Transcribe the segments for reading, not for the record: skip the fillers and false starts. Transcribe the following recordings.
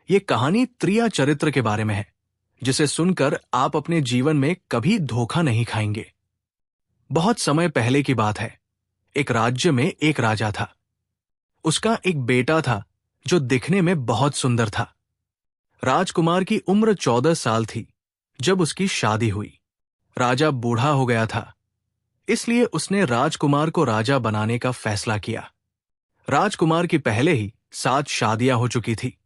ये कहानी त्रिया चरित्र के बारे में है, जिसे सुनकर आप अपने जीवन में कभी धोखा नहीं खाएंगे। बहुत समय पहले की बात है। एक राज्य में एक राजा था। उसका एक बेटा था जो दिखने में बहुत सुंदर था। राजकुमार की उम्र 14 साल थी जब उसकी शादी हुई। राजा बूढ़ा हो गया था, इसलिए उसने राजकुमार को राजा बनाने का फैसला किया। राजकुमार की पहले ही 7 शादियां हो चुकी थी।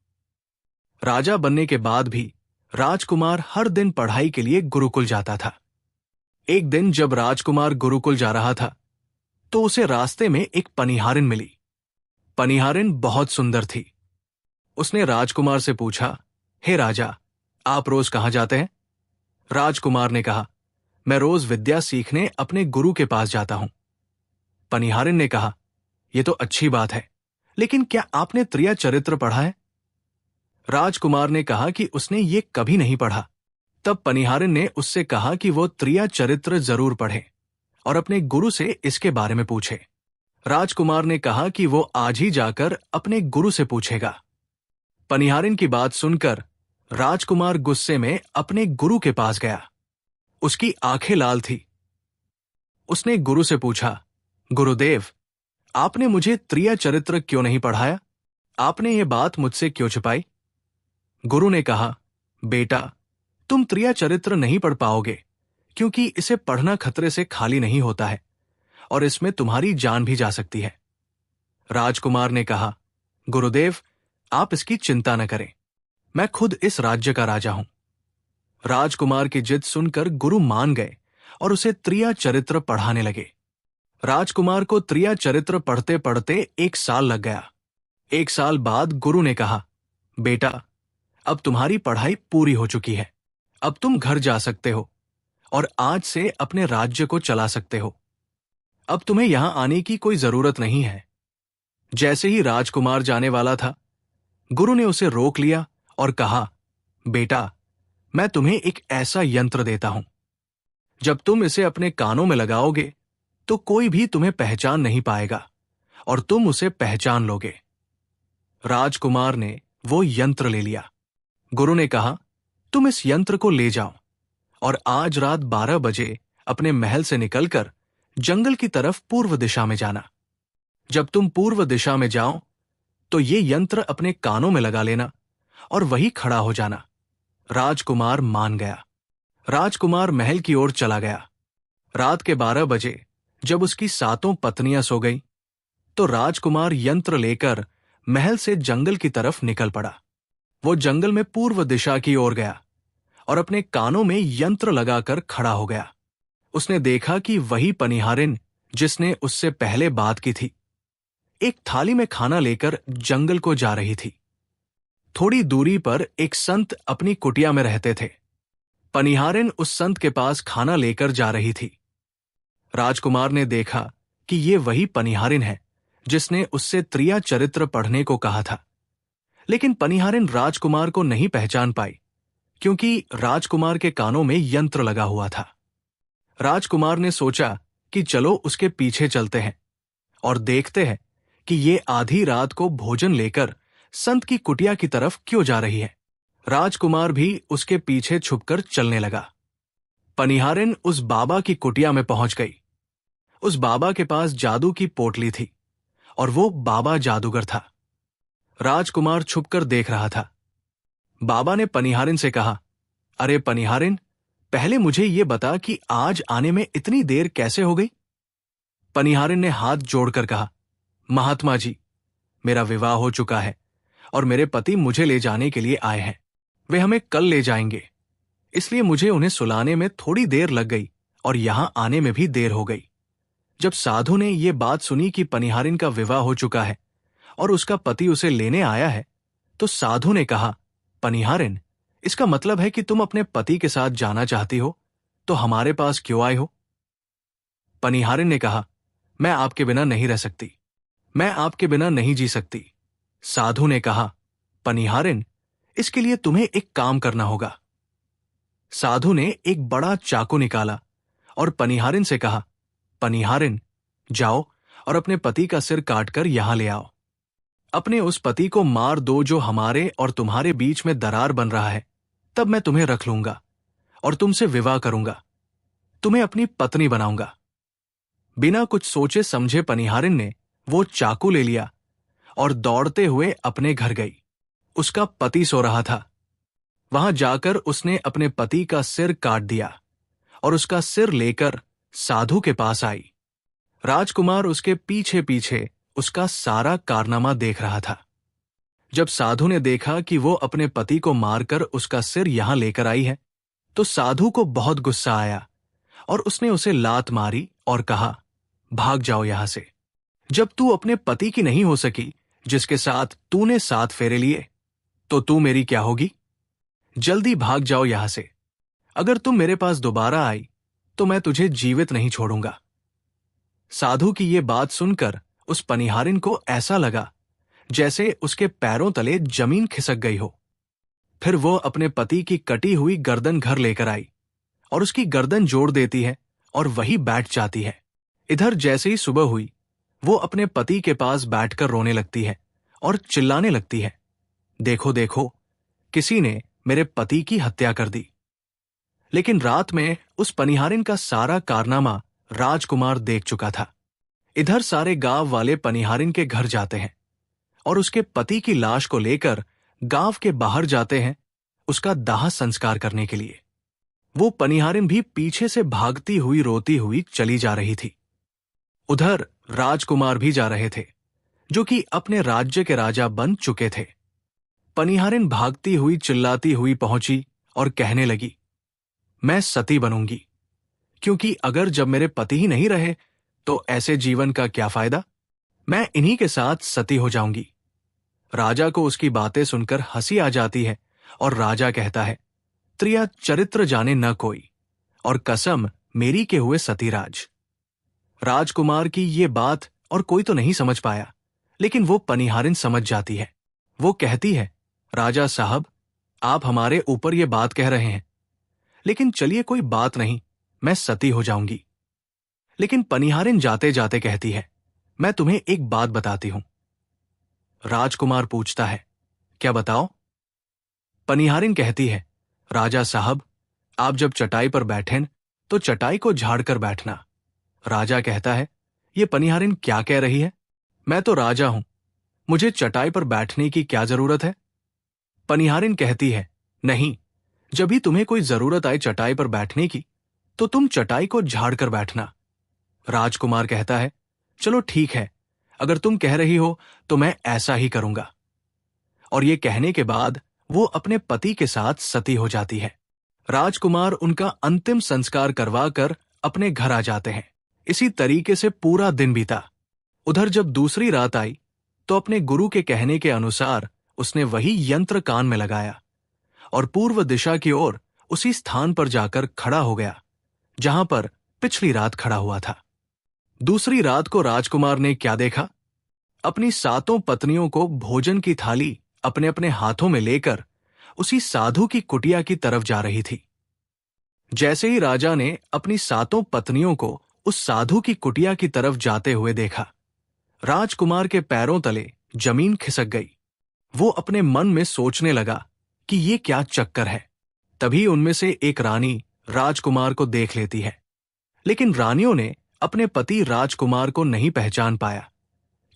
राजा बनने के बाद भी राजकुमार हर दिन पढ़ाई के लिए गुरुकुल जाता था। एक दिन जब राजकुमार गुरुकुल जा रहा था तो उसे रास्ते में एक पनिहारिन मिली। पनिहारिन बहुत सुंदर थी। उसने राजकुमार से पूछा, हे राजा, आप रोज कहां जाते हैं? राजकुमार ने कहा, मैं रोज विद्या सीखने अपने गुरु के पास जाता हूं। पनिहारिन ने कहा, यह तो अच्छी बात है, लेकिन क्या आपने त्रिया चरित्र पढ़ा है? राजकुमार ने कहा कि उसने ये कभी नहीं पढ़ा। तब पनिहारिन ने उससे कहा कि वो त्रिया चरित्र जरूर पढ़े और अपने गुरु से इसके बारे में पूछे। राजकुमार ने कहा कि वो आज ही जाकर अपने गुरु से पूछेगा। पनिहारिन की बात सुनकर राजकुमार गुस्से में अपने गुरु के पास गया। उसकी आंखें लाल थी। उसने गुरु से पूछा, गुरुदेव, आपने मुझे त्रिया चरित्र क्यों नहीं पढ़ाया? आपने ये बात मुझसे क्यों छिपाई? गुरु ने कहा, बेटा, तुम त्रिया चरित्र नहीं पढ़ पाओगे क्योंकि इसे पढ़ना खतरे से खाली नहीं होता है और इसमें तुम्हारी जान भी जा सकती है। राजकुमार ने कहा, गुरुदेव, आप इसकी चिंता न करें, मैं खुद इस राज्य का राजा हूं। राजकुमार की जिद सुनकर गुरु मान गए और उसे त्रिया चरित्र पढ़ाने लगे। राजकुमार को त्रिया चरित्र पढ़ते पढ़ते 1 साल लग गया। 1 साल बाद गुरु ने कहा, बेटा, अब तुम्हारी पढ़ाई पूरी हो चुकी है। अब तुम घर जा सकते हो और आज से अपने राज्य को चला सकते हो। अब तुम्हें यहां आने की कोई जरूरत नहीं है। जैसे ही राजकुमार जाने वाला था, गुरु ने उसे रोक लिया और कहा, बेटा, मैं तुम्हें एक ऐसा यंत्र देता हूं। जब तुम इसे अपने कानों में लगाओगे तो कोई भी तुम्हें पहचान नहीं पाएगा और तुम उसे पहचान लोगे। राजकुमार ने वो यंत्र ले लिया। गुरु ने कहा, तुम इस यंत्र को ले जाओ और आज रात 12 बजे अपने महल से निकलकर जंगल की तरफ पूर्व दिशा में जाना। जब तुम पूर्व दिशा में जाओ तो ये यंत्र अपने कानों में लगा लेना और वहीं खड़ा हो जाना। राजकुमार मान गया। राजकुमार महल की ओर चला गया। रात के 12 बजे जब उसकी 7 पत्नियां सो गई तो राजकुमार यंत्र लेकर महल से जंगल की तरफ निकल पड़ा। वो जंगल में पूर्व दिशा की ओर गया और अपने कानों में यंत्र लगाकर खड़ा हो गया। उसने देखा कि वही पनिहारिन जिसने उससे पहले बात की थी, एक थाली में खाना लेकर जंगल को जा रही थी। थोड़ी दूरी पर एक संत अपनी कुटिया में रहते थे। पनिहारिन उस संत के पास खाना लेकर जा रही थी। राजकुमार ने देखा कि ये वही पनिहारिन है जिसने उससे त्रिया चरित्र पढ़ने को कहा था, लेकिन पनिहारिन राजकुमार को नहीं पहचान पाई क्योंकि राजकुमार के कानों में यंत्र लगा हुआ था। राजकुमार ने सोचा कि चलो उसके पीछे चलते हैं और देखते हैं कि ये आधी रात को भोजन लेकर संत की कुटिया की तरफ क्यों जा रही है। राजकुमार भी उसके पीछे छुपकर चलने लगा। पनिहारिन उस बाबा की कुटिया में पहुंच गई। उस बाबा के पास जादू की पोटली थी और वो बाबा जादूगर था। राजकुमार छुपकर देख रहा था। बाबा ने पनिहारिन से कहा, अरे पनिहारिन, पहले मुझे ये बता कि आज आने में इतनी देर कैसे हो गई? पनिहारिन ने हाथ जोड़कर कहा, महात्मा जी, मेरा विवाह हो चुका है और मेरे पति मुझे ले जाने के लिए आए हैं। वे हमें कल ले जाएंगे, इसलिए मुझे उन्हें सुलाने में थोड़ी देर लग गई और यहां आने में भी देर हो गई। जब साधु ने ये बात सुनी कि पनिहारिन का विवाह हो चुका है और उसका पति उसे लेने आया है, तो साधु ने कहा, पनिहारिन, इसका मतलब है कि तुम अपने पति के साथ जाना चाहती हो, तो हमारे पास क्यों आए हो? पनिहारिन ने कहा, मैं आपके बिना नहीं रह सकती, मैं आपके बिना नहीं जी सकती। साधु ने कहा, पनिहारिन, इसके लिए तुम्हें एक काम करना होगा। साधु ने एक बड़ा चाकू निकाला और पनिहारिन से कहा, पनिहारिन, जाओ और अपने पति का सिर काटकर यहां ले आओ। अपने उस पति को मार दो जो हमारे और तुम्हारे बीच में दरार बन रहा है, तब मैं तुम्हें रख लूंगा और तुमसे विवाह करूंगा, तुम्हें अपनी पत्नी बनाऊंगा। बिना कुछ सोचे समझे पनिहारिन ने वो चाकू ले लिया और दौड़ते हुए अपने घर गई। उसका पति सो रहा था। वहां जाकर उसने अपने पति का सिर काट दिया और उसका सिर लेकर साधु के पास आई। राजकुमार उसके पीछे पीछे उसका सारा कारनामा देख रहा था। जब साधु ने देखा कि वो अपने पति को मारकर उसका सिर यहां लेकर आई है, तो साधु को बहुत गुस्सा आया और उसने उसे लात मारी और कहा, भाग जाओ यहां से। जब तू अपने पति की नहीं हो सकी जिसके साथ तूने 7 फेरे लिए, तो तू मेरी क्या होगी? जल्दी भाग जाओ यहां से। अगर तुम मेरे पास दोबारा आई तो मैं तुझे जीवित नहीं छोड़ूंगा। साधु की ये बात सुनकर उस पनिहारिन को ऐसा लगा जैसे उसके पैरों तले जमीन खिसक गई हो। फिर वो अपने पति की कटी हुई गर्दन घर लेकर आई और उसकी गर्दन जोड़ देती है और वही बैठ जाती है। इधर जैसे ही सुबह हुई, वो अपने पति के पास बैठकर रोने लगती है और चिल्लाने लगती है, देखो देखो, किसी ने मेरे पति की हत्या कर दी। लेकिन रात में उस पनिहारिन का सारा कारनामा राजकुमार देख चुका था। इधर सारे गांव वाले पनिहारिन के घर जाते हैं और उसके पति की लाश को लेकर गांव के बाहर जाते हैं उसका दाह संस्कार करने के लिए। वो पनिहारिन भी पीछे से भागती हुई रोती हुई चली जा रही थी। उधर राजकुमार भी जा रहे थे, जो कि अपने राज्य के राजा बन चुके थे। पनिहारिन भागती हुई चिल्लाती हुई पहुंची और कहने लगी, मैं सती बनूंगी, क्योंकि अगर जब मेरे पति ही नहीं रहे तो ऐसे जीवन का क्या फायदा? मैं इन्हीं के साथ सती हो जाऊंगी। राजा को उसकी बातें सुनकर हंसी आ जाती है और राजा कहता है, त्रिया चरित्र जाने न कोई, और कसम मेरी के हुए सतीराज। राजकुमार की ये बात और कोई तो नहीं समझ पाया, लेकिन वो पनिहारिन समझ जाती है। वो कहती है, राजा साहब, आप हमारे ऊपर ये बात कह रहे हैं, लेकिन चलिए कोई बात नहीं, मैं सती हो जाऊंगी। लेकिन पनिहारिन जाते जाते कहती है, मैं तुम्हें एक बात बताती हूं। राजकुमार पूछता है, क्या बताओ? पनिहारिन कहती है, राजा साहब, आप जब चटाई पर बैठें तो चटाई को झाड़कर बैठना। राजा कहता है, ये पनिहारिन क्या कह रही है? मैं तो राजा हूं, मुझे चटाई पर बैठने की क्या जरूरत है? पनिहारिन कहती है, नहीं, जब भी तुम्हें कोई जरूरत आए चटाई पर बैठने की, तो तुम चटाई को झाड़कर बैठना। राजकुमार कहता है, चलो ठीक है, अगर तुम कह रही हो तो मैं ऐसा ही करूंगा। और ये कहने के बाद वो अपने पति के साथ सती हो जाती है। राजकुमार उनका अंतिम संस्कार करवाकर अपने घर आ जाते हैं। इसी तरीके से पूरा दिन बीता। उधर जब दूसरी रात आई तो अपने गुरु के कहने के अनुसार उसने वही यंत्र कान में लगाया और पूर्व दिशा की ओर उसी स्थान पर जाकर खड़ा हो गया जहां पर पिछली रात खड़ा हुआ था। दूसरी रात को राजकुमार ने क्या देखा? अपनी 7 पत्नियों को भोजन की थाली अपने अपने हाथों में लेकर उसी साधु की कुटिया की तरफ जा रही थी। जैसे ही राजा ने अपनी 7 पत्नियों को उस साधु की कुटिया की तरफ जाते हुए देखा, राजकुमार के पैरों तले जमीन खिसक गई। वो अपने मन में सोचने लगा कि ये क्या चक्कर है। तभी उनमें से एक रानी राजकुमार को देख लेती है, लेकिन रानियों ने अपने पति राजकुमार को नहीं पहचान पाया,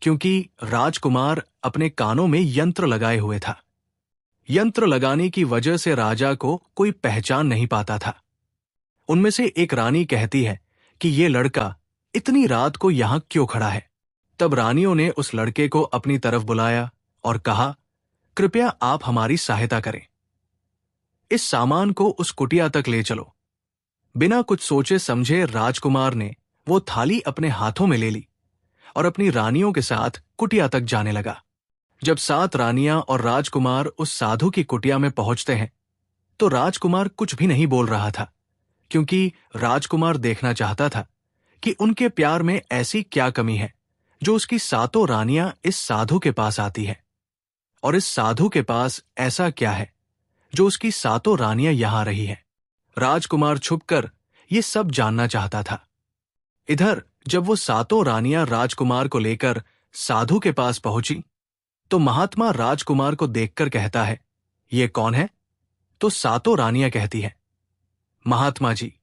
क्योंकि राजकुमार अपने कानों में यंत्र लगाए हुए था। यंत्र लगाने की वजह से राजा को कोई पहचान नहीं पाता था। उनमें से एक रानी कहती है कि ये लड़का इतनी रात को यहां क्यों खड़ा है? तब रानियों ने उस लड़के को अपनी तरफ बुलाया और कहा, कृपया आप हमारी सहायता करें, इस सामान को उस कुटिया तक ले चलो। बिना कुछ सोचे समझे राजकुमार ने वो थाली अपने हाथों में ले ली और अपनी रानियों के साथ कुटिया तक जाने लगा। जब 7 रानियां और राजकुमार उस साधु की कुटिया में पहुंचते हैं तो राजकुमार कुछ भी नहीं बोल रहा था, क्योंकि राजकुमार देखना चाहता था कि उनके प्यार में ऐसी क्या कमी है जो उसकी 7 रानियां इस साधु के पास आती है, और इस साधु के पास ऐसा क्या है जो उसकी 7 रानियां यहां रही हैं। राजकुमार छुपकर ये सब जानना चाहता था। इधर जब वो 7 रानियां राजकुमार को लेकर साधु के पास पहुंची तो महात्मा राजकुमार को देखकर कहता है, ये कौन है? तो सातों रानियां कहती हैं, महात्मा जी,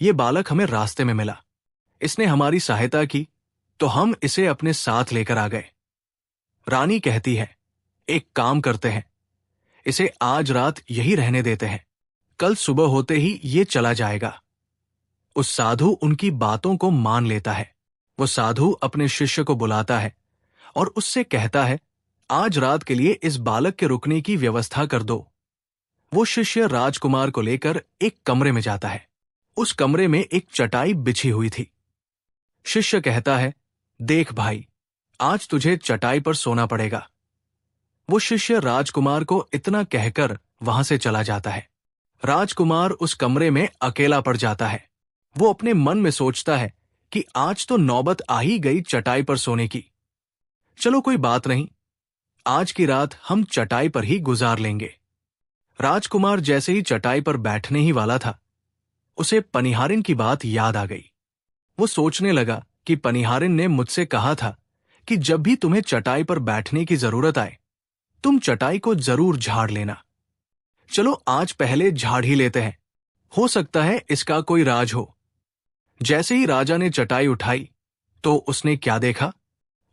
ये बालक हमें रास्ते में मिला। इसने हमारी सहायता की तो हम इसे अपने साथ लेकर आ गए। रानी कहती है, एक काम करते हैं, इसे आज रात यही रहने देते हैं, कल सुबह होते ही ये चला जाएगा। उस साधु उनकी बातों को मान लेता है। वो साधु अपने शिष्य को बुलाता है और उससे कहता है, आज रात के लिए इस बालक के रुकने की व्यवस्था कर दो। वो शिष्य राजकुमार को लेकर एक कमरे में जाता है। उस कमरे में एक चटाई बिछी हुई थी। शिष्य कहता है, देख भाई, आज तुझे चटाई पर सोना पड़ेगा। वो शिष्य राजकुमार को इतना कहकर वहां से चला जाता है। राजकुमार उस कमरे में अकेला पड़ जाता है। वो अपने मन में सोचता है कि आज तो नौबत आ ही गई चटाई पर सोने की। चलो कोई बात नहीं, आज की रात हम चटाई पर ही गुजार लेंगे। राजकुमार जैसे ही चटाई पर बैठने ही वाला था, उसे पनिहारिन की बात याद आ गई। वो सोचने लगा कि पनिहारिन ने मुझसे कहा था कि जब भी तुम्हें चटाई पर बैठने की जरूरत आए, तुम चटाई को जरूर झाड़ लेना। चलो आज पहले झाड़ ही लेते हैं, हो सकता है इसका कोई राज हो। जैसे ही राजा ने चटाई उठाई तो उसने क्या देखा?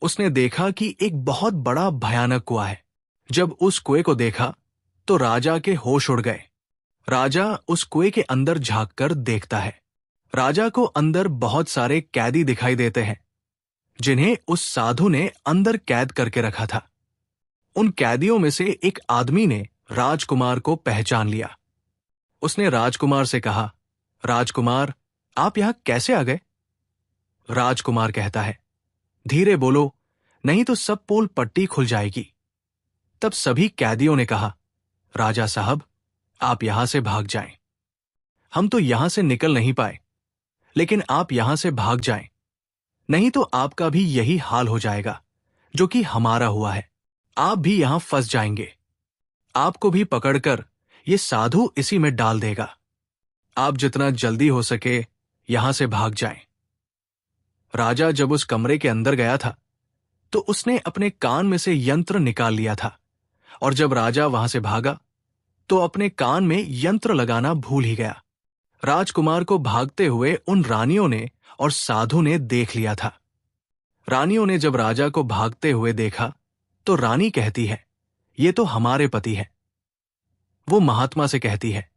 उसने देखा कि एक बहुत बड़ा भयानक कुआं है। जब उस कुएं को देखा तो राजा के होश उड़ गए। राजा उस कुएं के अंदर झांककर देखता है। राजा को अंदर बहुत सारे कैदी दिखाई देते हैं, जिन्हें उस साधु ने अंदर कैद करके रखा था। उन कैदियों में से एक आदमी ने राजकुमार को पहचान लिया। उसने राजकुमार से कहा, राजकुमार, आप यहां कैसे आ गए? राजकुमार कहता है, धीरे बोलो, नहीं तो सब पोल पट्टी खुल जाएगी। तब सभी कैदियों ने कहा, राजा साहब, आप यहां से भाग जाएं। हम तो यहां से निकल नहीं पाए, लेकिन आप यहां से भाग जाएं, नहीं तो आपका भी यही हाल हो जाएगा जो कि हमारा हुआ है। आप भी यहां फंस जाएंगे। आपको भी पकड़कर ये साधु इसी में डाल देगा। आप जितना जल्दी हो सके यहां से भाग जाएं। राजा जब उस कमरे के अंदर गया था तो उसने अपने कान में से यंत्र निकाल लिया था, और जब राजा वहां से भागा तो अपने कान में यंत्र लगाना भूल ही गया। राजकुमार को भागते हुए उन रानियों ने और साधु ने देख लिया था। रानियों ने जब राजा को भागते हुए देखा तो रानी कहती है, ये तो हमारे पति हैं। वो महात्मा से कहती है,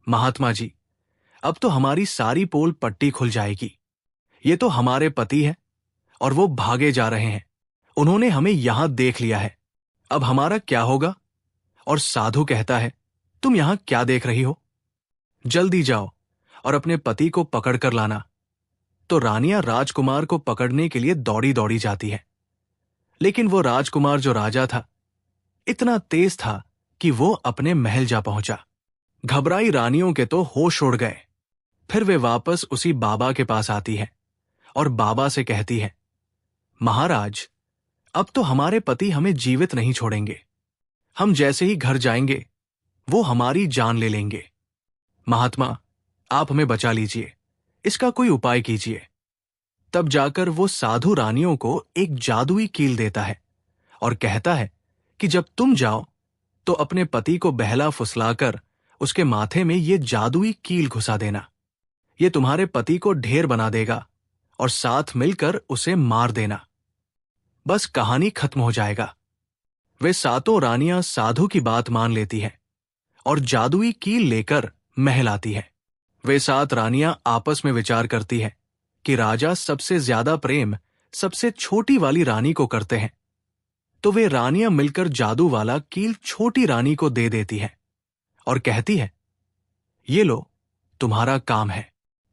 महात्मा जी, अब तो हमारी सारी पोल पट्टी खुल जाएगी। ये तो हमारे पति हैं और वो भागे जा रहे हैं। उन्होंने हमें यहां देख लिया है, अब हमारा क्या होगा? और साधु कहता है, तुम यहां क्या देख रही हो? जल्दी जाओ और अपने पति को पकड़ कर लाना। तो रानियां राजकुमार को पकड़ने के लिए दौड़ी दौड़ी जाती है, लेकिन वो राजकुमार जो राजा था इतना तेज था कि वो अपने महल जा पहुंचा। घबराई रानियों के तो होश उड़ गए। फिर वे वापस उसी बाबा के पास आती है और बाबा से कहती है, महाराज, अब तो हमारे पति हमें जीवित नहीं छोड़ेंगे। हम जैसे ही घर जाएंगे वो हमारी जान ले लेंगे। महात्मा, आप हमें बचा लीजिए, इसका कोई उपाय कीजिए। तब जाकर वो साधु रानियों को एक जादुई कील देता है और कहता है कि जब तुम जाओ तो अपने पति को बहला फुसलाकर उसके माथे में ये जादुई कील घुसा देना। ये तुम्हारे पति को ढेर बना देगा और साथ मिलकर उसे मार देना। बस कहानी खत्म हो जाएगा। वे सातों रानियां साधु की बात मान लेती हैं और जादुई कील लेकर महल आती है। वे सात रानियां आपस में विचार करती हैं कि राजा सबसे ज्यादा प्रेम सबसे छोटी वाली रानी को करते हैं, तो वे रानियां मिलकर जादू वाला कील छोटी रानी को दे देती हैं और कहती है, ये लो, तुम्हारा काम है।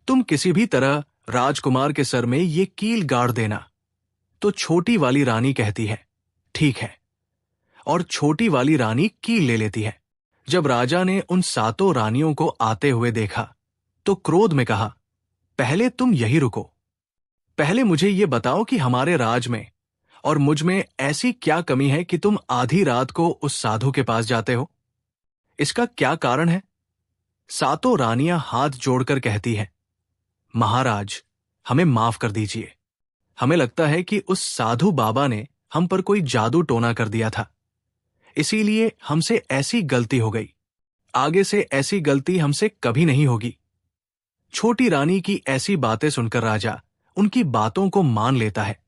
तुम किसी भी तरह राजकुमार के सर में ये कील गाड़ देना। तो छोटी वाली रानी कहती है, ठीक है, और छोटी वाली रानी कील ले लेती है। जब राजा ने उन सातों रानियों को आते हुए देखा तो क्रोध में कहा, पहले तुम यही रुको। पहले मुझे ये बताओ कि हमारे राज में और मुझ में ऐसी क्या कमी है कि तुम आधी रात को उस साधु के पास जाते हो? इसका क्या कारण है? सातों रानियां हाथ जोड़कर कहती हैं, महाराज, हमें माफ कर दीजिए। हमें लगता है कि उस साधु बाबा ने हम पर कोई जादू टोना कर दिया था। इसीलिए हमसे ऐसी गलती हो गई। आगे से ऐसी गलती हमसे कभी नहीं होगी। छोटी रानी की ऐसी बातें सुनकर राजा उनकी बातों को मान लेता है,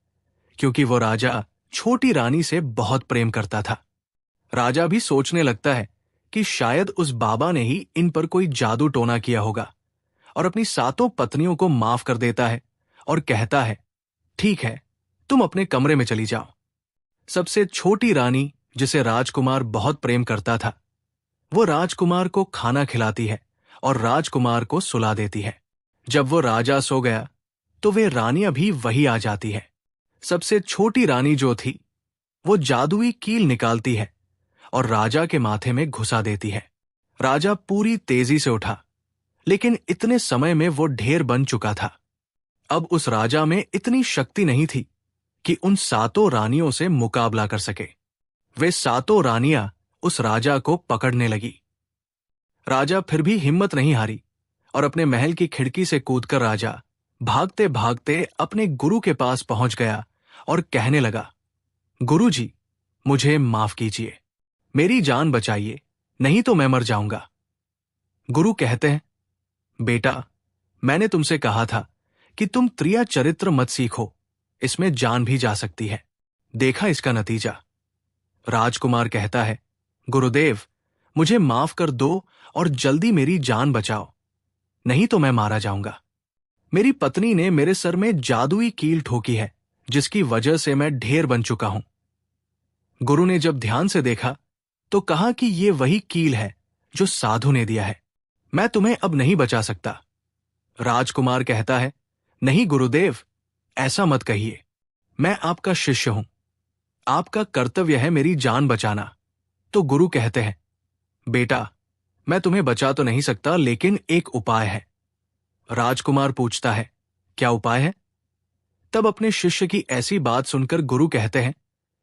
क्योंकि वो राजा छोटी रानी से बहुत प्रेम करता था। राजा भी सोचने लगता है कि शायद उस बाबा ने ही इन पर कोई जादू टोना किया होगा, और अपनी सातों पत्नियों को माफ कर देता है और कहता है, ठीक है, तुम अपने कमरे में चली जाओ। सबसे छोटी रानी, जिसे राजकुमार बहुत प्रेम करता था, वो राजकुमार को खाना खिलाती है और राजकुमार को सुला देती है। जब वो राजा सो गया तो वे रानियां भी वही आ जाती है। सबसे छोटी रानी जो थी, वो जादुई कील निकालती है और राजा के माथे में घुसा देती है। राजा पूरी तेजी से उठा, लेकिन इतने समय में वो ढेर बन चुका था। अब उस राजा में इतनी शक्ति नहीं थी कि उन सातों रानियों से मुकाबला कर सके। वे सातों रानियां उस राजा को पकड़ने लगी। राजा फिर भी हिम्मत नहीं हारी और अपने महल की खिड़की से कूदकर राजा भागते भागते अपने गुरु के पास पहुंच गया और कहने लगा, गुरुजी, मुझे माफ कीजिए, मेरी जान बचाइए, नहीं तो मैं मर जाऊंगा। गुरु कहते हैं, बेटा, मैंने तुमसे कहा था कि तुम त्रिया चरित्र मत सीखो, इसमें जान भी जा सकती है। देखा इसका नतीजा। राजकुमार कहता है, गुरुदेव, मुझे माफ कर दो और जल्दी मेरी जान बचाओ, नहीं तो मैं मारा जाऊंगा। मेरी पत्नी ने मेरे सर में जादुई कील ठोकी है, जिसकी वजह से मैं ढेर बन चुका हूं। गुरु ने जब ध्यान से देखा तो कहा कि ये वही कील है जो साधु ने दिया है, मैं तुम्हें अब नहीं बचा सकता। राजकुमार कहता है, नहीं गुरुदेव, ऐसा मत कहिए, मैं आपका शिष्य हूं, आपका कर्तव्य है मेरी जान बचाना। तो गुरु कहते हैं, बेटा, मैं तुम्हें बचा तो नहीं सकता, लेकिन एक उपाय है। राजकुमार पूछता है, क्या उपाय है? तब अपने शिष्य की ऐसी बात सुनकर गुरु कहते हैं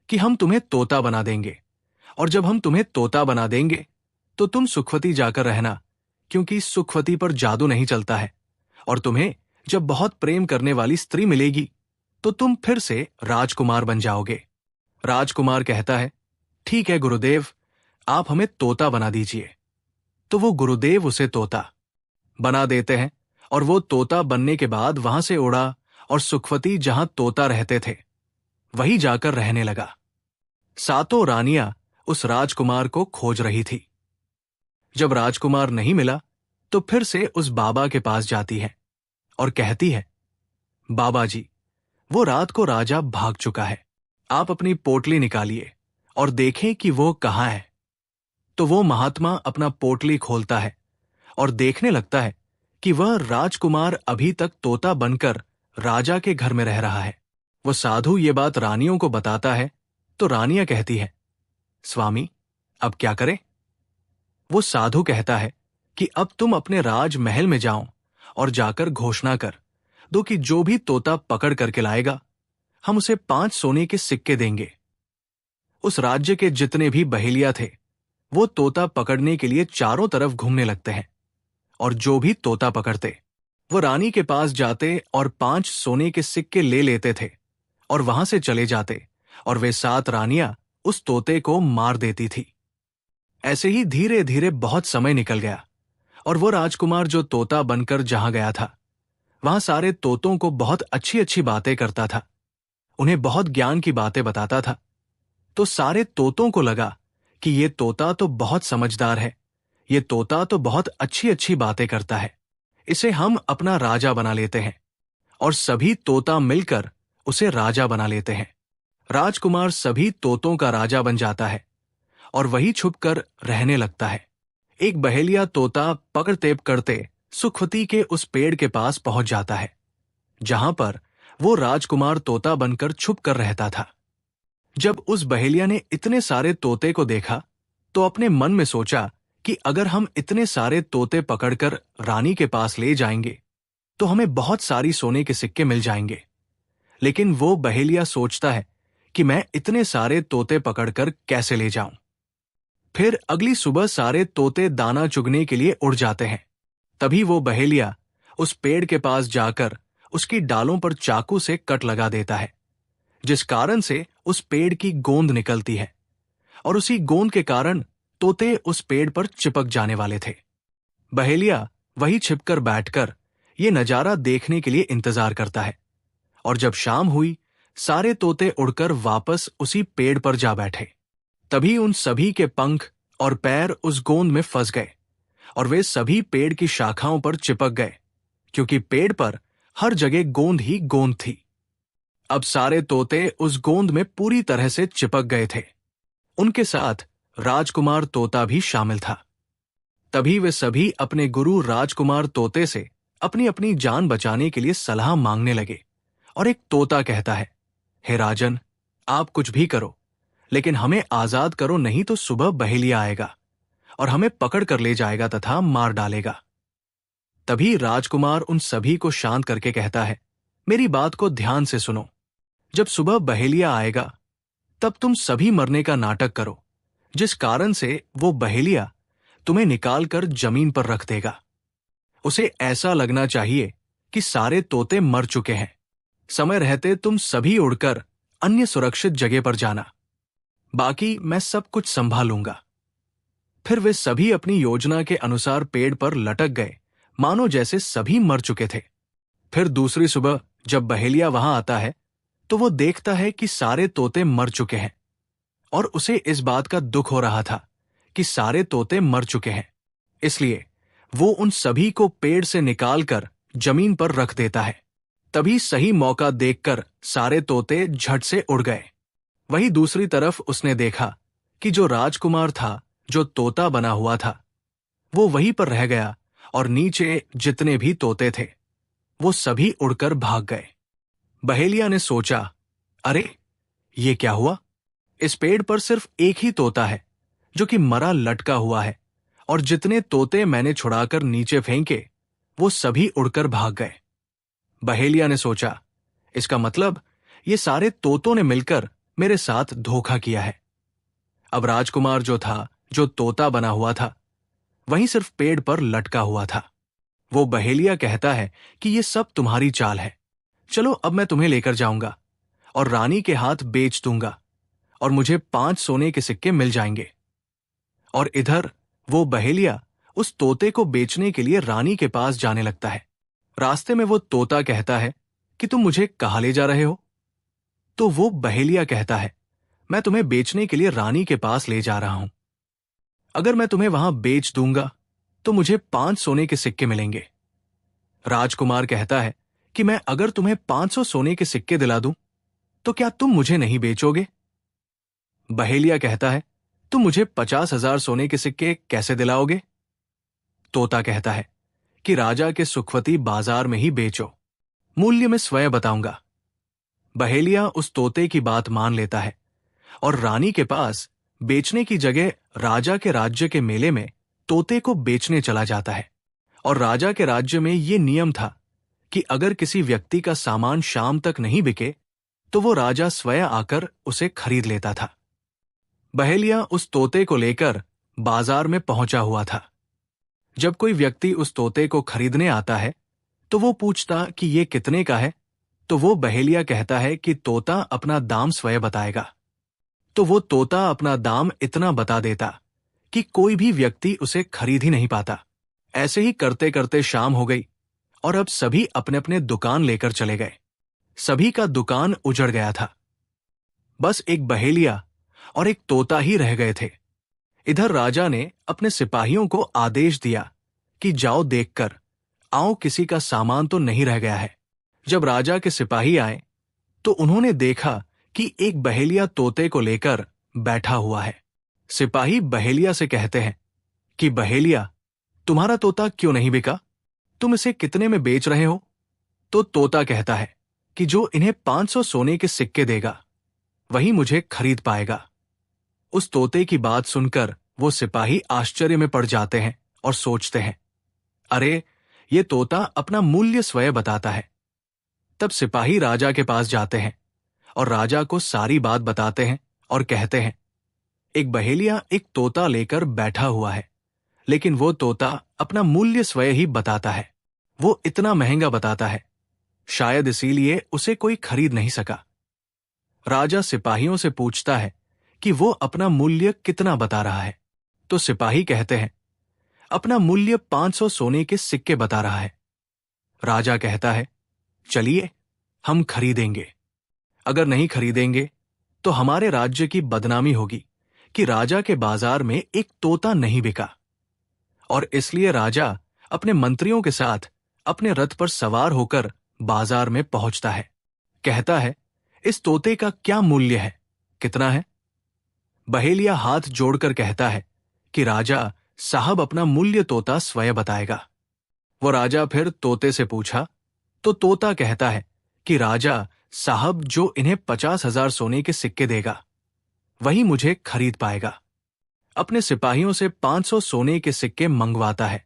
कि हम तुम्हें तोता बना देंगे, और जब हम तुम्हें तोता बना देंगे तो तुम सुखवती जाकर रहना, क्योंकि सुखवती पर जादू नहीं चलता है, और तुम्हें जब बहुत प्रेम करने वाली स्त्री मिलेगी तो तुम फिर से राजकुमार बन जाओगे। राजकुमार कहता है, ठीक है गुरुदेव, आप हमें तोता बना दीजिए। तो वो गुरुदेव उसे तोता बना देते हैं, और वो तोता बनने के बाद वहां से उड़ा और सुखवती जहां तोता रहते थे वहीं जाकर रहने लगा। सातों रानियां उस राजकुमार को खोज रही थी। जब राजकुमार नहीं मिला तो फिर से उस बाबा के पास जाती है और कहती है, बाबा जी, वो रात को राजा भाग चुका है, आप अपनी पोटली निकालिए और देखें कि वो कहाँ है। तो वो महात्मा अपना पोटली खोलता है और देखने लगता है कि वह राजकुमार अभी तक तोता बनकर राजा के घर में रह रहा है। वो साधु ये बात रानियों को बताता है तो रानियां कहती है, स्वामी, अब क्या करें? वो साधु कहता है कि अब तुम अपने राजमहल में जाओ और जाकर घोषणा कर दो कि जो भी तोता पकड़ करके लाएगा, हम उसे 5 सोने के सिक्के देंगे। उस राज्य के जितने भी बहेलिया थे, वो तोता पकड़ने के लिए चारों तरफ घूमने लगते हैं, और जो भी तोता पकड़ते वो रानी के पास जाते और 5 सोने के सिक्के ले लेते थे और वहां से चले जाते, और वे 7 रानियां उस तोते को मार देती थी। ऐसे ही धीरे धीरे बहुत समय निकल गया, और वो राजकुमार जो तोता बनकर जहां गया था, वहां सारे तोतों को बहुत अच्छी अच्छी बातें करता था, उन्हें बहुत ज्ञान की बातें बताता था। तो सारे तोतों को लगा कि ये तोता तो बहुत समझदार है, ये तोता तो बहुत अच्छी अच्छी बातें करता है, इसे हम अपना राजा बना लेते हैं। और सभी तोता मिलकर उसे राजा बना लेते हैं। राजकुमार सभी तोतों का राजा बन जाता है और वही छुपकर रहने लगता है। एक बहेलिया तोता पकड़ते पकड़ते सुखवती के उस पेड़ के पास पहुंच जाता है, जहां पर वो राजकुमार तोता बनकर छुप कर रहता था। जब उस बहेलिया ने इतने सारे तोते को देखा तो अपने मन में सोचा कि अगर हम इतने सारे तोते पकड़कर रानी के पास ले जाएंगे तो हमें बहुत सारी सोने के सिक्के मिल जाएंगे। लेकिन वो बहेलिया सोचता है कि मैं इतने सारे तोते पकड़कर कैसे ले जाऊं। फिर अगली सुबह सारे तोते दाना चुगने के लिए उड़ जाते हैं। तभी वो बहेलिया उस पेड़ के पास जाकर उसकी डालों पर चाकू से कट लगा देता है, जिस कारण से उस पेड़ की गोंद निकलती है और उसी गोंद के कारण तोते उस पेड़ पर चिपक जाने वाले थे। बहेलिया वही छिपकर बैठकर ये नजारा देखने के लिए इंतजार करता है, और जब शाम हुई सारे तोते उड़कर वापस उसी पेड़ पर जा बैठे। तभी उन सभी के पंख और पैर उस गोंद में फंस गए और वे सभी पेड़ की शाखाओं पर चिपक गए, क्योंकि पेड़ पर हर जगह गोंद ही गोंद थी। अब सारे तोते उस गोंद में पूरी तरह से चिपक गए थे। उनके साथ राजकुमार तोता भी शामिल था। तभी वे सभी अपने गुरु राजकुमार तोते से अपनी अपनी जान बचाने के लिए सलाह मांगने लगे। और एक तोता कहता है, हे राजन, आप कुछ भी करो, लेकिन हमें आजाद करो, नहीं तो सुबह बहेलिया आएगा और हमें पकड़ कर ले जाएगा तथा मार डालेगा। तभी राजकुमार उन सभी को शांत करके कहता है, मेरी बात को ध्यान से सुनो। जब सुबह बहेलिया आएगा तब तुम सभी मरने का नाटक करो, जिस कारण से वो बहेलिया तुम्हें निकालकर जमीन पर रख देगा। उसे ऐसा लगना चाहिए कि सारे तोते मर चुके हैं। समय रहते तुम सभी उड़कर अन्य सुरक्षित जगह पर जाना, बाकी मैं सब कुछ संभालूंगा। फिर वे सभी अपनी योजना के अनुसार पेड़ पर लटक गए, मानो जैसे सभी मर चुके थे। फिर दूसरी सुबह जब बहेलिया वहां आता है तो वो देखता है कि सारे तोते मर चुके हैं, और उसे इस बात का दुख हो रहा था कि सारे तोते मर चुके हैं। इसलिए वो उन सभी को पेड़ से निकालकर जमीन पर रख देता है। तभी सही मौका देखकर सारे तोते झट से उड़ गए। वही दूसरी तरफ उसने देखा कि जो राजकुमार था, जो तोता बना हुआ था, वो वहीं पर रह गया, और नीचे जितने भी तोते थे वो सभी उड़कर भाग गए। बहेलिया ने सोचा, अरे ये क्या हुआ? इस पेड़ पर सिर्फ एक ही तोता है जो कि मरा लटका हुआ है, और जितने तोते मैंने छुड़ाकर नीचे फेंके वो सभी उड़कर भाग गए। बहेलिया ने सोचा, इसका मतलब ये सारे तोतों ने मिलकर मेरे साथ धोखा किया है। अब राजकुमार जो था, जो तोता बना हुआ था, वहीं सिर्फ पेड़ पर लटका हुआ था। वो बहेलिया कहता है कि ये सब तुम्हारी चाल है। चलो अब मैं तुम्हें लेकर जाऊंगा और रानी के हाथ बेच दूंगा, और मुझे 5 सोने के सिक्के मिल जाएंगे। और इधर वो बहेलिया उस तोते को बेचने के लिए रानी के पास जाने लगता है। रास्ते में वो तोता कहता है कि तुम मुझे कहाँ ले जा रहे हो? तो वो बहेलिया कहता है, मैं तुम्हें बेचने के लिए रानी के पास ले जा रहा हूं। अगर मैं तुम्हें वहां बेच दूंगा तो मुझे 5 सोने के सिक्के मिलेंगे। राजकुमार कहता है कि मैं अगर तुम्हें 500 सोने के सिक्के दिला दूं तो क्या तुम मुझे नहीं बेचोगे? बहेलिया कहता है, तुम मुझे 50,000 सोने के सिक्के कैसे दिलाओगे? तोता कहता है कि राजा के सुखवती बाजार में ही बेचो, मूल्य मैं स्वयं बताऊंगा। बहेलिया उस तोते की बात मान लेता है और रानी के पास बेचने की जगह राजा के राज्य के मेले में तोते को बेचने चला जाता है। और राजा के राज्य में ये नियम था कि अगर किसी व्यक्ति का सामान शाम तक नहीं बिके तो वो राजा स्वयं आकर उसे खरीद लेता था। बहेलिया उस तोते को लेकर बाजार में पहुंचा हुआ था। जब कोई व्यक्ति उस तोते को खरीदने आता है तो वो पूछता कि ये कितने का है, तो वो बहेलिया कहता है कि तोता अपना दाम स्वयं बताएगा। तो वो तोता अपना दाम इतना बता देता कि कोई भी व्यक्ति उसे खरीद ही नहीं पाता। ऐसे ही करते करते शाम हो गई और अब सभी अपने अपने दुकान लेकर चले गए। सभी का दुकान उजड़ गया था। बस एक बहेलिया और एक तोता ही रह गए थे। इधर राजा ने अपने सिपाहियों को आदेश दिया कि जाओ देखकर आओ, किसी का सामान तो नहीं रह गया है। जब राजा के सिपाही आए तो उन्होंने देखा कि एक बहेलिया तोते को लेकर बैठा हुआ है। सिपाही बहेलिया से कहते हैं कि बहेलिया, तुम्हारा तोता क्यों नहीं बिका? तुम इसे कितने में बेच रहे हो? तो तोता कहता है कि जो इन्हें 500 सोने के सिक्के देगा वही मुझे खरीद पाएगा। उस तोते की बात सुनकर वो सिपाही आश्चर्य में पड़ जाते हैं और सोचते हैं, अरे ये तोता अपना मूल्य स्वयं बताता है। तब सिपाही राजा के पास जाते हैं और राजा को सारी बात बताते हैं और कहते हैं, एक बहेलिया एक तोता लेकर बैठा हुआ है, लेकिन वो तोता अपना मूल्य स्वयं ही बताता है। वो इतना महंगा बताता है, शायद इसीलिए उसे कोई खरीद नहीं सका। राजा सिपाहियों से पूछता है कि वो अपना मूल्य कितना बता रहा है। तो सिपाही कहते हैं, अपना मूल्य 500 सोने के सिक्के बता रहा है। राजा कहता है, चलिए हम खरीदेंगे। अगर नहीं खरीदेंगे तो हमारे राज्य की बदनामी होगी कि राजा के बाजार में एक तोता नहीं बिका। और इसलिए राजा अपने मंत्रियों के साथ अपने रथ पर सवार होकर बाजार में पहुंचता है। कहता है, इस तोते का क्या मूल्य है, कितना है? बहेलिया हाथ जोड़कर कहता है कि राजा साहब, अपना मूल्य तोता स्वयं बताएगा। वो राजा फिर तोते से पूछा तो तोता कहता है कि राजा साहब, जो इन्हें 50,000 सोने के सिक्के देगा वही मुझे खरीद पाएगा। अपने सिपाहियों से 500 सोने के सिक्के मंगवाता है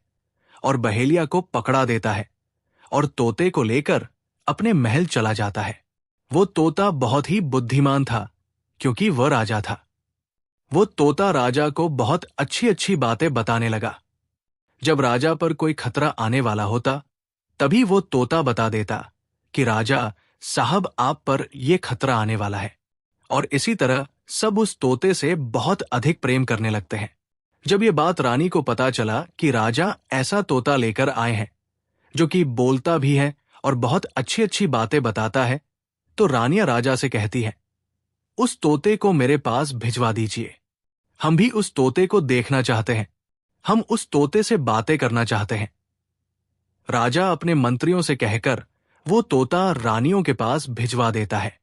और बहेलिया को पकड़ा देता है और तोते को लेकर अपने महल चला जाता है। वो तोता बहुत ही बुद्धिमान था क्योंकि वह राजा था। वो तोता राजा को बहुत अच्छी अच्छी बातें बताने लगा। जब राजा पर कोई खतरा आने वाला होता तभी वो तोता बता देता कि राजा साहब, आप पर यह खतरा आने वाला है। और इसी तरह सब उस तोते से बहुत अधिक प्रेम करने लगते हैं। जब ये बात रानी को पता चला कि राजा ऐसा तोता लेकर आए हैं जो कि बोलता भी है और बहुत अच्छी अच्छी बातें बताता है, तो रानियां राजा से कहती हैं, उस तोते को मेरे पास भिजवा दीजिए। हम भी उस तोते को देखना चाहते हैं, हम उस तोते से बातें करना चाहते हैं। राजा अपने मंत्रियों से कहकर वो तोता रानियों के पास भिजवा देता है।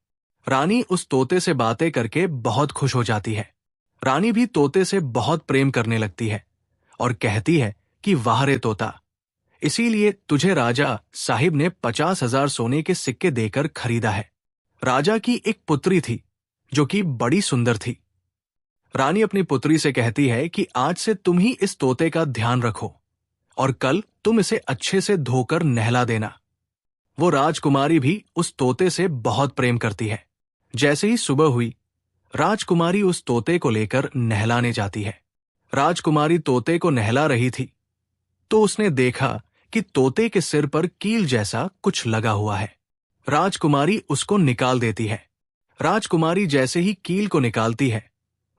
रानी उस तोते से बातें करके बहुत खुश हो जाती है। रानी भी तोते से बहुत प्रेम करने लगती है और कहती है कि वाह रे तोता, इसीलिए तुझे राजा साहिब ने 50,000 सोने के सिक्के देकर खरीदा है। राजा की एक पुत्री थी जो कि बड़ी सुंदर थी। रानी अपनी पुत्री से कहती है कि आज से तुम ही इस तोते का ध्यान रखो और कल तुम इसे अच्छे से धोकर नहला देना। वो राजकुमारी भी उस तोते से बहुत प्रेम करती है। जैसे ही सुबह हुई, राजकुमारी उस तोते को लेकर नहलाने जाती है। राजकुमारी तोते को नहला रही थी तो उसने देखा कि तोते के सिर पर कील जैसा कुछ लगा हुआ है। राजकुमारी उसको निकाल देती है। राजकुमारी जैसे ही कील को निकालती है,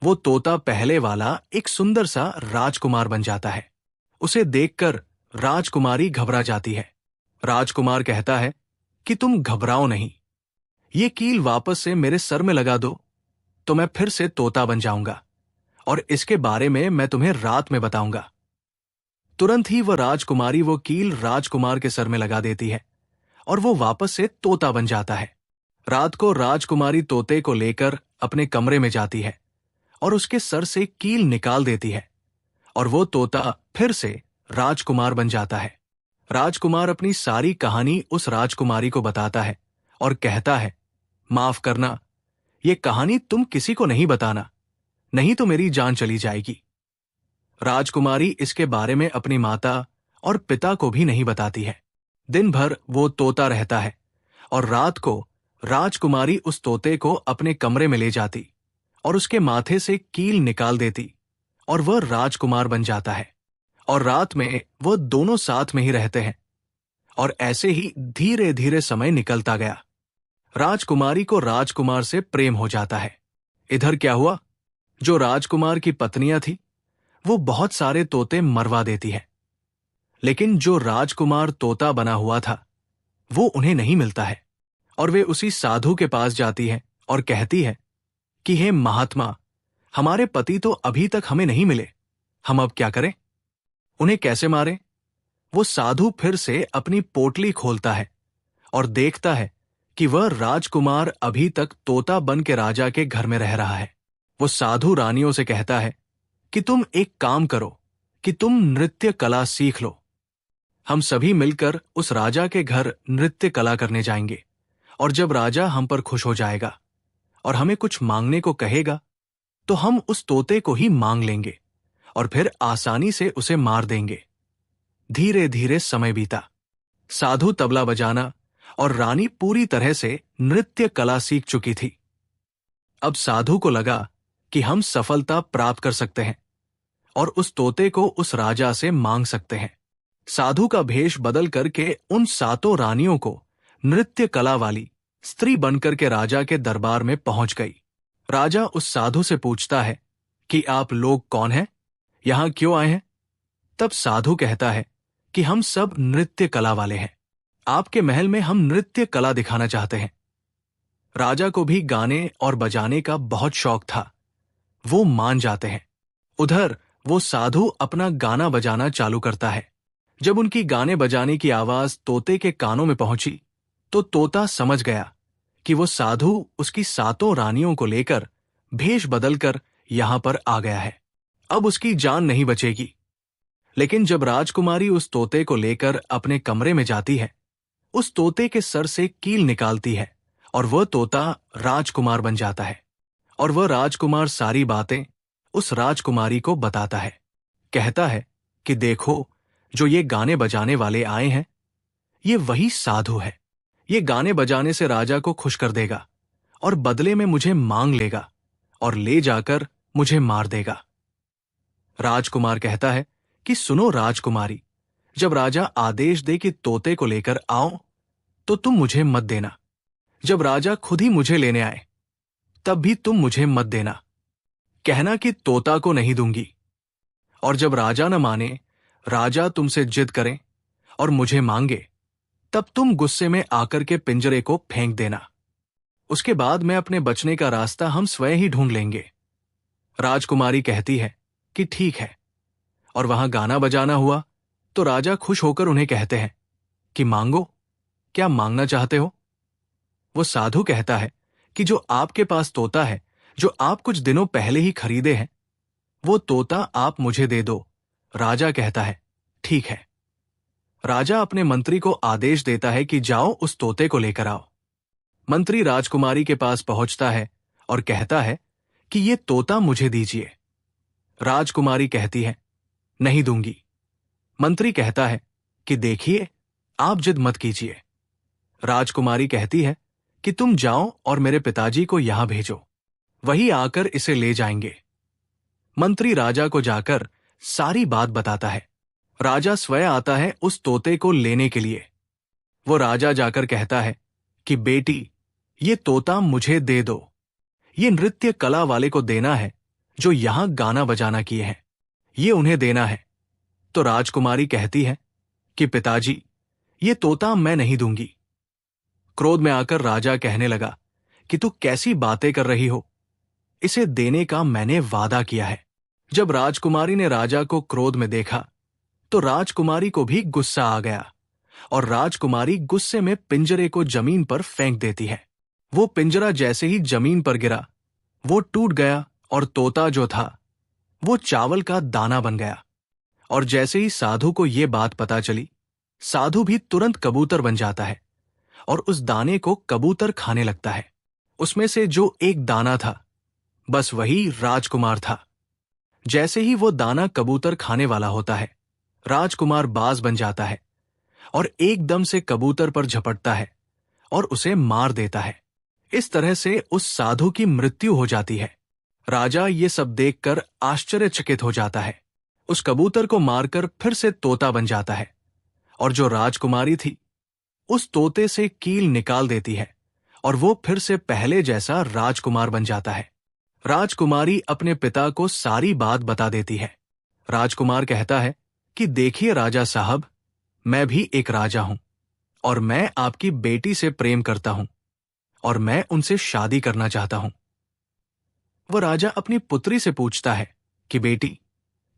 वो तोता पहले वाला एक सुंदर सा राजकुमार बन जाता है। उसे देखकर राजकुमारी घबरा जाती है। राजकुमार कहता है कि तुम घबराओ नहीं, ये कील वापस से मेरे सर में लगा दो तो मैं फिर से तोता बन जाऊंगा और इसके बारे में मैं तुम्हें रात में बताऊंगा। तुरंत ही वह राजकुमारी वो कील राजकुमार के सर में लगा देती है और वो वापस से तोता बन जाता है। रात को राजकुमारी तोते को लेकर अपने कमरे में जाती है और उसके सर से कील निकाल देती है और वो तोता फिर से राजकुमार बन जाता है। राजकुमार अपनी सारी कहानी उस राजकुमारी को बताता है और कहता है, माफ करना, ये कहानी तुम किसी को नहीं बताना, नहीं तो मेरी जान चली जाएगी। राजकुमारी इसके बारे में अपनी माता और पिता को भी नहीं बताती है। दिन भर वो तोता रहता है और रात को राजकुमारी उस तोते को अपने कमरे में ले जाती और उसके माथे से कील निकाल देती और वह राजकुमार बन जाता है। और रात में वो दोनों साथ में ही रहते हैं और ऐसे ही धीरे धीरे समय निकलता गया। राजकुमारी को राजकुमार से प्रेम हो जाता है। इधर क्या हुआ, जो राजकुमार की पत्नियां थी वो बहुत सारे तोते मरवा देती है, लेकिन जो राजकुमार तोता बना हुआ था वो उन्हें नहीं मिलता है और वे उसी साधु के पास जाती है और कहती है कि हे महात्मा, हमारे पति तो अभी तक हमें नहीं मिले, हम अब क्या करें, उन्हें कैसे मारें? वो साधु फिर से अपनी पोटली खोलता है और देखता है कि वह राजकुमार अभी तक तोता बन के राजा के घर में रह रहा है। वो साधु रानियों से कहता है कि तुम एक काम करो कि तुम नृत्य कला सीख लो। हम सभी मिलकर उस राजा के घर नृत्य कला करने जाएंगे और जब राजा हम पर खुश हो जाएगा और हमें कुछ मांगने को कहेगा तो हम उस तोते को ही मांग लेंगे और फिर आसानी से उसे मार देंगे। धीरे धीरे समय बीता। साधु तबला बजाना और रानी पूरी तरह से नृत्य कला सीख चुकी थी। अब साधु को लगा कि हम सफलता प्राप्त कर सकते हैं और उस तोते को उस राजा से मांग सकते हैं। साधु का भेष बदल करके उन सातों रानियों को नृत्य कला वाली स्त्री बनकर के राजा के दरबार में पहुंच गई। राजा उस साधु से पूछता है कि आप लोग कौन हैं, यहां क्यों आए हैं? तब साधु कहता है कि हम सब नृत्य कला वाले हैं, आपके महल में हम नृत्य कला दिखाना चाहते हैं। राजा को भी गाने और बजाने का बहुत शौक था, वो मान जाते हैं। उधर वो साधु अपना गाना बजाना चालू करता है। जब उनकी गाने बजाने की आवाज तोते के कानों में पहुंची तो तोता समझ गया कि वो साधु उसकी 7 रानियों को लेकर भेष बदलकर यहां पर आ गया है। अब उसकी जान नहीं बचेगी। लेकिन जब राजकुमारी उस तोते को लेकर अपने कमरे में जाती है, उस तोते के सर से कील निकालती है और वह तोता राजकुमार बन जाता है। और वह राजकुमार सारी बातें उस राजकुमारी को बताता है। कहता है कि देखो, जो ये गाने बजाने वाले आए हैं, ये वही साधु है। ये गाने बजाने से राजा को खुश कर देगा और बदले में मुझे मांग लेगा और ले जाकर मुझे मार देगा। राजकुमार कहता है कि सुनो राजकुमारी, जब राजा आदेश दे कि तोते को लेकर आओ तो तुम मुझे मत देना। जब राजा खुद ही मुझे लेने आए तब भी तुम मुझे मत देना। कहना कि तोता को नहीं दूंगी। और जब राजा न माने, राजा तुमसे जिद करें और मुझे मांगे, तब तुम गुस्से में आकर के पिंजरे को फेंक देना। उसके बाद मैं अपने बचने का रास्ता हम स्वयं ही ढूंढ लेंगे। राजकुमारी कहती है कि ठीक है। और वहां गाना बजाना हुआ तो राजा खुश होकर उन्हें कहते हैं कि मांगो, क्या मांगना चाहते हो? वो साधु कहता है कि जो आपके पास तोता है, जो आप कुछ दिनों पहले ही खरीदे हैं, वो तोता आप मुझे दे दो। राजा कहता है ठीक है। राजा अपने मंत्री को आदेश देता है कि जाओ उस तोते को लेकर आओ। मंत्री राजकुमारी के पास पहुंचता है और कहता है कि ये तोता मुझे दीजिए। राजकुमारी कहती है नहीं दूंगी। मंत्री कहता है कि देखिए, आप जिद मत कीजिए। राजकुमारी कहती है कि तुम जाओ और मेरे पिताजी को यहां भेजो, वही आकर इसे ले जाएंगे। मंत्री राजा को जाकर सारी बात बताता है। राजा स्वयं आता है उस तोते को लेने के लिए। वो राजा जाकर कहता है कि बेटी, ये तोता मुझे दे दो। ये नृत्य कला वाले को देना है जो यहां गाना बजाना किए हैं, ये उन्हें देना है। तो राजकुमारी कहती है कि पिताजी, ये तोता मैं नहीं दूंगी। क्रोध में आकर राजा कहने लगा कि तू कैसी बातें कर रही हो, इसे देने का मैंने वादा किया है। जब राजकुमारी ने राजा को क्रोध में देखा तो राजकुमारी को भी गुस्सा आ गया और राजकुमारी गुस्से में पिंजरे को जमीन पर फेंक देती है। वो पिंजरा जैसे ही जमीन पर गिरा, वो टूट गया और तोता जो था वो चावल का दाना बन गया। और जैसे ही साधु को ये बात पता चली, साधु भी तुरंत कबूतर बन जाता है और उस दाने को कबूतर खाने लगता है। उसमें से जो एक दाना था, बस वही राजकुमार था। जैसे ही वो दाना कबूतर खाने वाला होता है, राजकुमार बाज बन जाता है और एकदम से कबूतर पर झपटता है और उसे मार देता है। इस तरह से उस साधु की मृत्यु हो जाती है। राजा ये सब देखकर आश्चर्यचकित हो जाता है। उस कबूतर को मारकर फिर से तोता बन जाता है और जो राजकुमारी थी, उस तोते से कील निकाल देती है और वो फिर से पहले जैसा राजकुमार बन जाता है। राजकुमारी अपने पिता को सारी बात बता देती है। राजकुमार कहता है कि देखिए राजा साहब, मैं भी एक राजा हूं और मैं आपकी बेटी से प्रेम करता हूं और मैं उनसे शादी करना चाहता हूं। वह राजा अपनी पुत्री से पूछता है कि बेटी,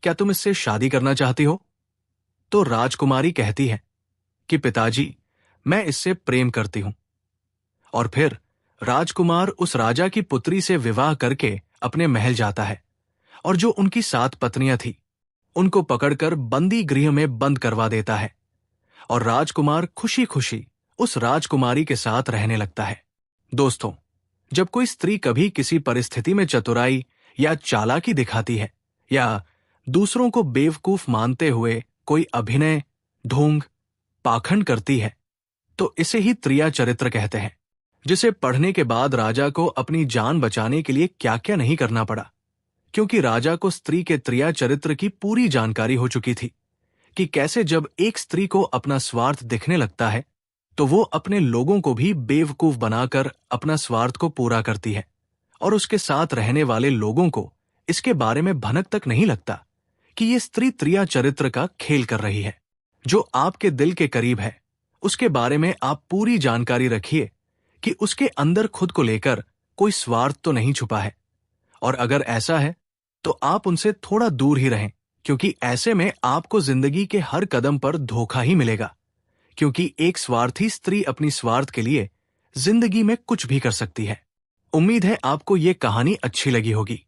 क्या तुम इससे शादी करना चाहती हो? तो राजकुमारी कहती है कि पिताजी, मैं इससे प्रेम करती हूं। और फिर राजकुमार उस राजा की पुत्री से विवाह करके अपने महल जाता है और जो उनकी 7 पत्नियां थी, उनको पकड़कर बंदी गृह में बंद करवा देता है और राजकुमार खुशी खुशी उस राजकुमारी के साथ रहने लगता है। दोस्तों, जब कोई स्त्री कभी किसी परिस्थिति में चतुराई या चालाकी दिखाती है या दूसरों को बेवकूफ मानते हुए कोई अभिनय, ढोंग, पाखंड करती है, तो इसे ही त्रिया चरित्र कहते हैं, जिसे पढ़ने के बाद राजा को अपनी जान बचाने के लिए क्या क्या नहीं करना पड़ा, क्योंकि राजा को स्त्री के त्रिया चरित्र की पूरी जानकारी हो चुकी थी कि कैसे जब एक स्त्री को अपना स्वार्थ दिखने लगता है तो वो अपने लोगों को भी बेवकूफ बनाकर अपना स्वार्थ को पूरा करती है और उसके साथ रहने वाले लोगों को इसके बारे में भनक तक नहीं लगता कि ये स्त्री त्रिया चरित्र का खेल कर रही है। जो आपके दिल के करीब है उसके बारे में आप पूरी जानकारी रखिए कि उसके अंदर खुद को लेकर कोई स्वार्थ तो नहीं छुपा है, और अगर ऐसा है तो आप उनसे थोड़ा दूर ही रहें, क्योंकि ऐसे में आपको जिंदगी के हर कदम पर धोखा ही मिलेगा। क्योंकि एक स्वार्थी स्त्री अपनी स्वार्थ के लिए जिंदगी में कुछ भी कर सकती है। उम्मीद है आपको ये कहानी अच्छी लगी होगी।